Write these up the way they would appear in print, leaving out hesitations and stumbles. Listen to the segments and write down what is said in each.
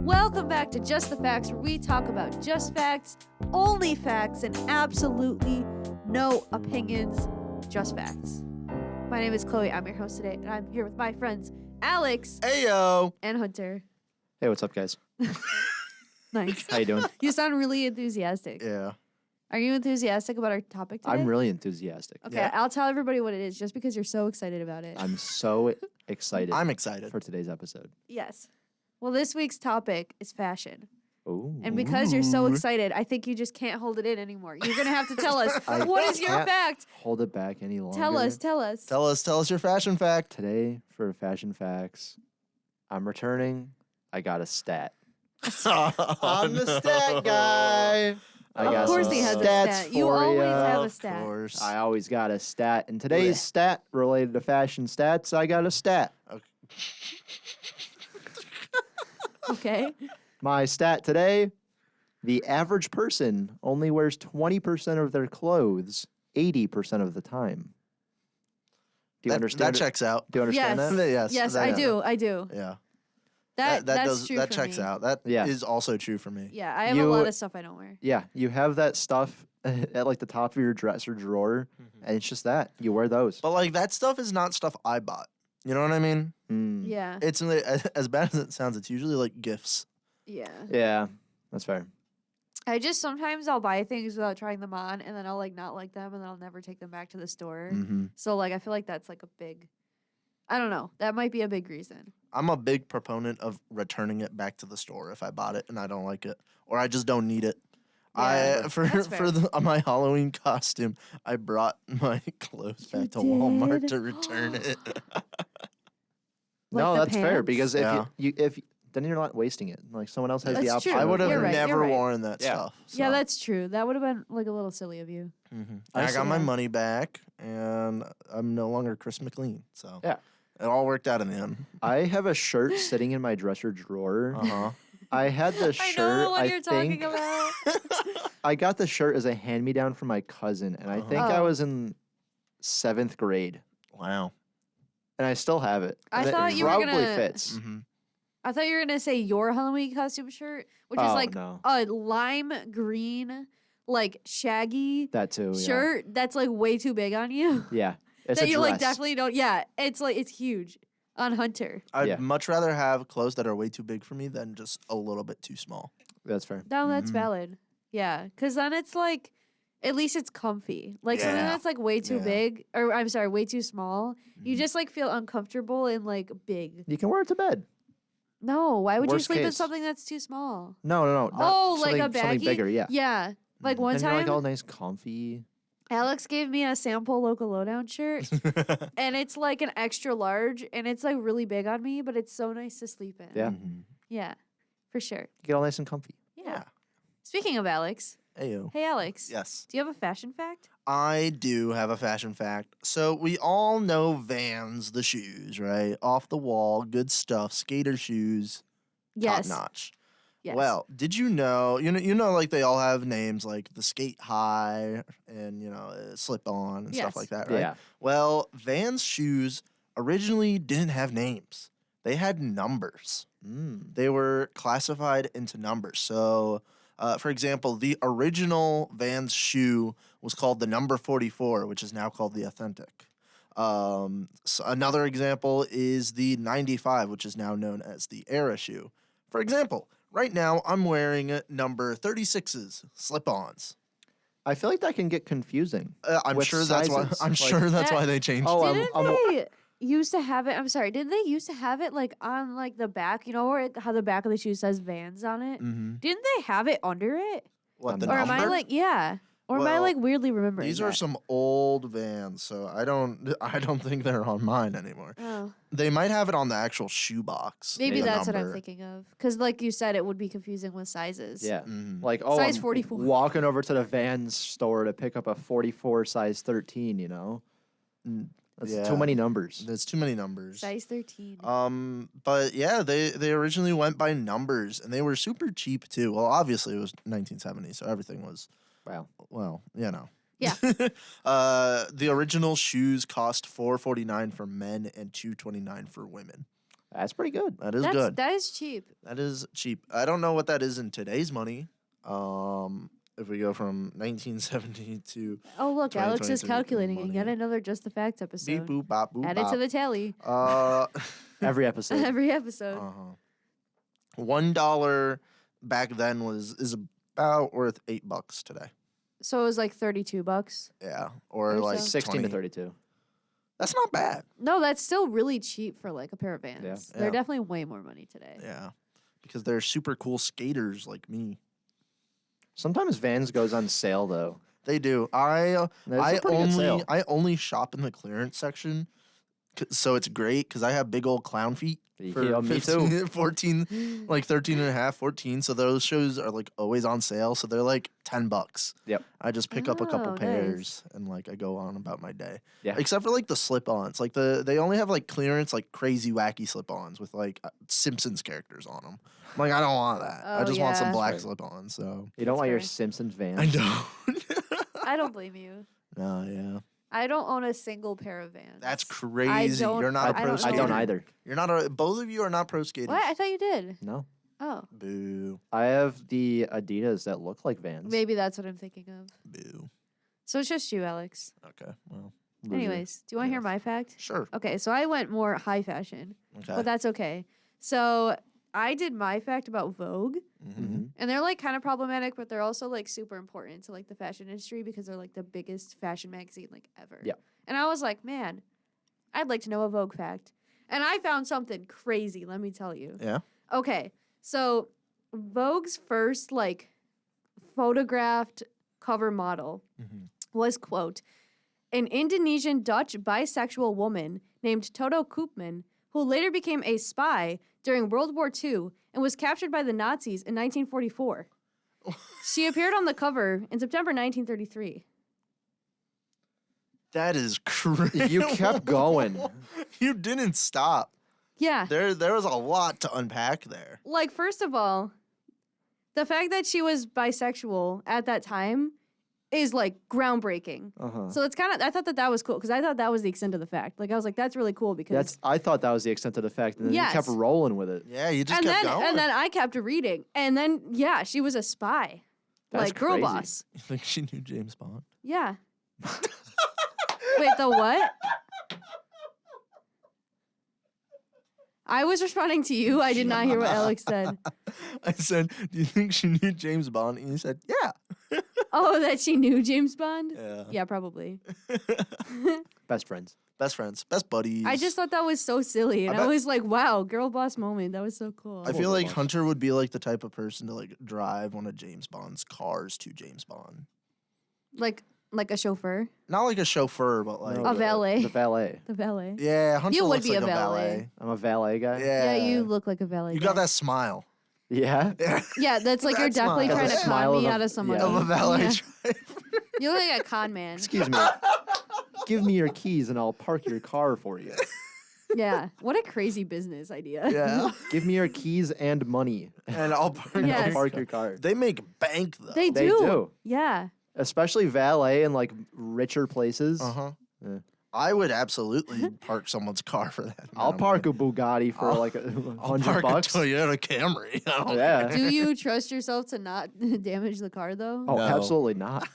Welcome back to Just the Facts, where we talk about just facts, only facts, and absolutely no opinions, just facts. My name is Chloe. I'm your host today, and I'm here with my friends Alex Ayo. and Hunter. Hey, what's up, guys? Nice. How you doing? You sound really enthusiastic. Yeah. Are you enthusiastic about our topic today? I'm really enthusiastic. Okay, Yeah. I'll tell everybody what it is just because you're so excited about it. I'm so excited I'm excited. for today's episode. Yes. Well, this week's topic is fashion. Ooh. And because you're so Ooh. excited, I think you just can't hold it in anymore. You're going to have to tell us, I what is your can't fact? hold it back any longer. Tell us. Tell us your fashion fact. Today, for Fashion Facts, I'm returning. I got a stat. I'm the stat guy. I got Of course some he has a stats stat. You for always ya. have a Of stat. course. I always got a stat. And today's stat related to fashion stats, I got a stat. Okay. My stat today, the average person only wears 20% of their clothes 80% of the time. Do you understand? That checks out. Do you understand Yes. that? Yes. Yes, that- I do. Yeah. That's true That for checks me. out. That is Yeah. also true for me. Yeah, I have a You- lot of stuff I don't wear. Yeah, you have that stuff at like the top of your dresser drawer, and it's just that. You wear those. But like that stuff is not stuff I bought. You know what I mean? Mm. Yeah. It's as bad as it sounds. It's usually like gifts. Yeah. Yeah, that's fair. I just sometimes I'll buy things without trying them on and then I'll like not like them and then I'll never take them back to the store. Mm-hmm. So like I feel like that's like a big I don't know. That might be a big reason. I'm a big proponent of returning it back to the store if I bought it and I don't like it or I just don't need it. Yeah, For that's fair. my Halloween costume, I brought my clothes You back to Walmart did? to return it. Like no, the that's fair pants? because Yeah. if then you're not wasting it. Like someone else has That's the option. true. I would have You're right, never you're right. worn that Yeah. stuff. Yeah, so. that's true. That would have been like a little silly of you. Mhm. I And I see. got my Yeah. money back, and I'm no longer Chris McLean. So Yeah. it all worked out in the end. I have a shirt sitting in my dresser drawer. Uh-huh. I had the I shirt. know what you're think talking about. I got the shirt as a hand-me-down from my cousin, and I Uh-huh. think I Oh. was in 7th grade, Wow. and I still have it. I And it thought you were probably gonna- fits. Mm-hmm. I thought you were gonna say your Halloween costume shirt, which is Oh, like no. a lime green, like shaggy That too. shirt that's like way too big on you. Yeah. It's that a you like dress. definitely don't. Yeah, it's like it's huge on Hunter. I'd Yeah. much rather have clothes that are way too big for me than just a little bit too small. That's fair. No, that's Mhm. valid. Yeah, because then it's like at least it's comfy. Like something Yeah. that's like way too Yeah. big, or I'm sorry, way too small. You Mhm. just like feel uncomfortable and like big. You can wear it to bed. No, why would you Worst sleep in case. something that's too small? No. Not Oh, like a something baggy? bigger. Yeah. Yeah, like Mhm. one And you're time. like all nice, comfy. Alex gave me a sample Local Lowdown shirt, and it's like an extra large, and it's like really big on me, but it's so nice to sleep in. Yeah. Mhm. Yeah, for sure. You get all nice and comfy. Yeah. Yeah. Speaking of Alex, Ayo. hey Alex, Yes. do you have a fashion fact? I do have a fashion fact. So we all know Vans, the shoes, right? Off the wall, good stuff, skater shoes, Yes. top notch. Yes. Well, did you know, like they all have names like the Skate High and, Slip On and Yes. stuff like that, right? Yeah. Well, Vans shoes originally didn't have names. They had numbers. Mm. They were classified into numbers. So, for example, the original Vans shoe was called the number 44, which is now called the Authentic. So another example is the 95, which is now known as the Era shoe. For example, right now I'm wearing number 36s, slip-ons. I feel like that can get confusing. I'm With sure that's why. sizes, I'm like- sure that's That- why they changed. Oh, it. Didn't they used to have it? I'm sorry. Didn't they used to have it like on like the back? You know where how the back of the shoe says Vans on it? Mm-hmm. Didn't they have it under it? What the Or am number? I like yeah? Or am I Well, like weirdly remembering? These are that? some old Vans, so I don't think they're on mine anymore. Oh, They might have it on the actual shoe box. maybe the that's what I'm number. thinking of. Because like you said, it would be confusing with sizes. Yeah. Mhm. Like, oh, Size I'm 44. walking over to the Vans store to pick up a 44 size 13, you know? Mm, That's yeah. too many numbers. There's too many numbers. Size 13. But yeah, they originally went by numbers, and they were super cheap too. Well, obviously it was 1970, so everything was Wow. well, Yeah. The original shoes cost $4.49 for men and $2.29 for women. That's pretty good. That is good. That is cheap. That is cheap. I don't know what that is in today's money. If we go from 1970 to Oh, look, Alex is 2023 calculating money. and yet another Just the Facts beep episode. boop bop boop Add it bop. to the tally. Every episode. Every episode. $1 back then is about worth $8 today. So it was like $32. Yeah, or Or like so. 16 to 20. 32. That's not bad. No, that's still really cheap for like a pair of Vans. Yeah. They're Yeah. definitely way more money today. Yeah, because they're super cool skaters like me. Sometimes Vans goes on sale though. They do. That's a pretty good sale. I only shop in the clearance section, so it's great because I have big old clown feet. For Yeah, me 15, too. 14, like 13 and a half, 14. So those shoes are like always on sale. So they're like $10. Yep. I just pick up a couple Oh, nice. pairs and like I go on about my day. Yeah. Except for like the slip-ons. Like they only have like clearance, like crazy wacky slip-ons with like Simpsons characters on them. I'm like, I don't want that. I Oh, just want some yeah. black Right. slip-ons. So You don't That's want your fair. Simpsons Vans. I don't. I don't blame you. No, yeah. I don't own a single pair of Vans. That's crazy. don't- You're not a I pro don't skater. I don't either. You're not a. Both of you are not pro skaters. What? I thought you did. No. Oh, Boo. I have the Adidas that look like Vans. maybe that's what I'm thinking of. Boo. So it's just you, Alex. Okay. Well, Loser. Anyways, do you want to hear Yes. my fact? sure. Okay, so I went more high fashion, Okay. but that's okay. So I did my fact about Vogue, Mhm. and they're like kind of problematic, but they're also like super important to like the fashion industry because they're like the biggest fashion magazine like ever. Yeah. And I was like, man, I'd like to know a Vogue fact. And I found something crazy, let me tell you. Yeah. Okay, so Vogue's first like photographed cover model Mhm. was, quote, an Indonesian Dutch bisexual woman named Toto Koopman, who later became a spy during World War II and was captured by the Nazis in 1944. She appeared on the cover in September 1933. That is crazy. You kept going. You didn't stop. Yeah. There was a lot to unpack there. Like, first of all, the fact that she was bisexual at that time is like groundbreaking. Uh-huh. So it's kind of, I thought that was cool because I thought that was the extent of the fact. Like, I was like, that's really cool because. I thought that was the extent of the fact, and then you kept Yes. rolling with it. Yeah, you just and kept then going. and then I kept reading. And then, yeah, she was a spy. That's like, girl crazy. boss. You think she knew James Bond? Yeah. Wait, the what? I was responding to you. I did not hear what Alex said. I said, "Do you think she knew James Bond?" And you said, "Yeah." Oh, that she knew James Bond? Yeah. Yeah, probably. Best friends. Best friends, best buddies. I just thought that was so silly. And I bet- was like, wow, girl boss moment. That was so cool. I feel Hold like on. Hunter would be like the type of person to like drive one of James Bond's cars to James Bond. Like a chauffeur. Not like a chauffeur, but like No, A the- valet. The valet. The valet. Yeah, Hunter You would looks be like a valet. I'm a valet guy. Yeah, Yeah, you look like a valet. You guy. got that smile. Yeah? Yeah, that's like you're That definitely smile. trying Got to the smile con of me a- out of some yeah. money. Of a valet Yeah. driver. You look like a con man. Excuse me. Give me your keys and I'll park your car for you. Yeah. What a crazy business idea. Yeah, Give me your keys and money. and I'll park. Yes. I'll park your car. They make bank though. They They do. do. Yeah. Especially valet in like richer places. Uh-huh. Yeah. I would absolutely park someone's car for that. I'll amount of park money. a Bugatti for I'll- like I'll $100 park bucks. a Toyota Camry. I don't Yeah. Do you trust yourself to not damage the car though? Oh, No. absolutely not.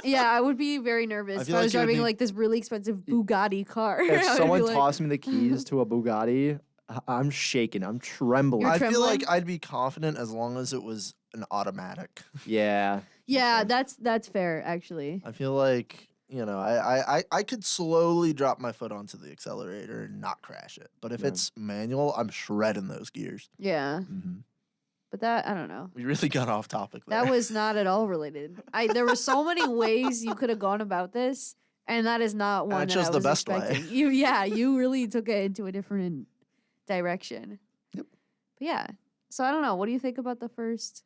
Yeah, I would be very nervous if feel I like was you would driving need- like this really expensive Bugatti car. I If would someone be like, tossed me the keys to a Bugatti, I'm shaking. I'm trembling. You're I feel like trembling? I'd be confident as long as it was an automatic. Yeah. yeah, Okay. that's fair actually. I feel like, you know, I could slowly drop my foot onto the accelerator and not crash it. But if Yeah. it's manual, I'm shredding those gears. Yeah, Hmm. but that I don't know. We really got off topic there. That was not at all related. There were so many ways you could have gone about this, and that is not one I that chose I the was best way. expecting. You really took it into a different direction. Yep. But yeah, so I don't know. What do you think about the first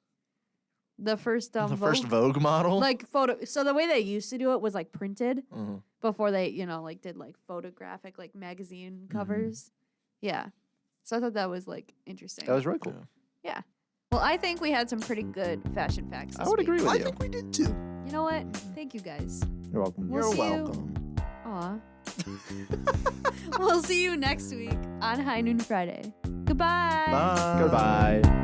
the first Vogue? Vogue model. Like photo. So the way they used to do it was like printed Mhm. before they, like did like photographic like magazine Mm-hmm. covers. Yeah. So I thought that was like interesting. That was really cool. Yeah. Well, I think we had some pretty good fashion facts. I this would week. agree with I you. think we did too. You know what? Thank you guys. You're welcome. We'll You're see you- welcome. Aw. We'll see you next week on High Noon Friday. Goodbye. Bye. Goodbye.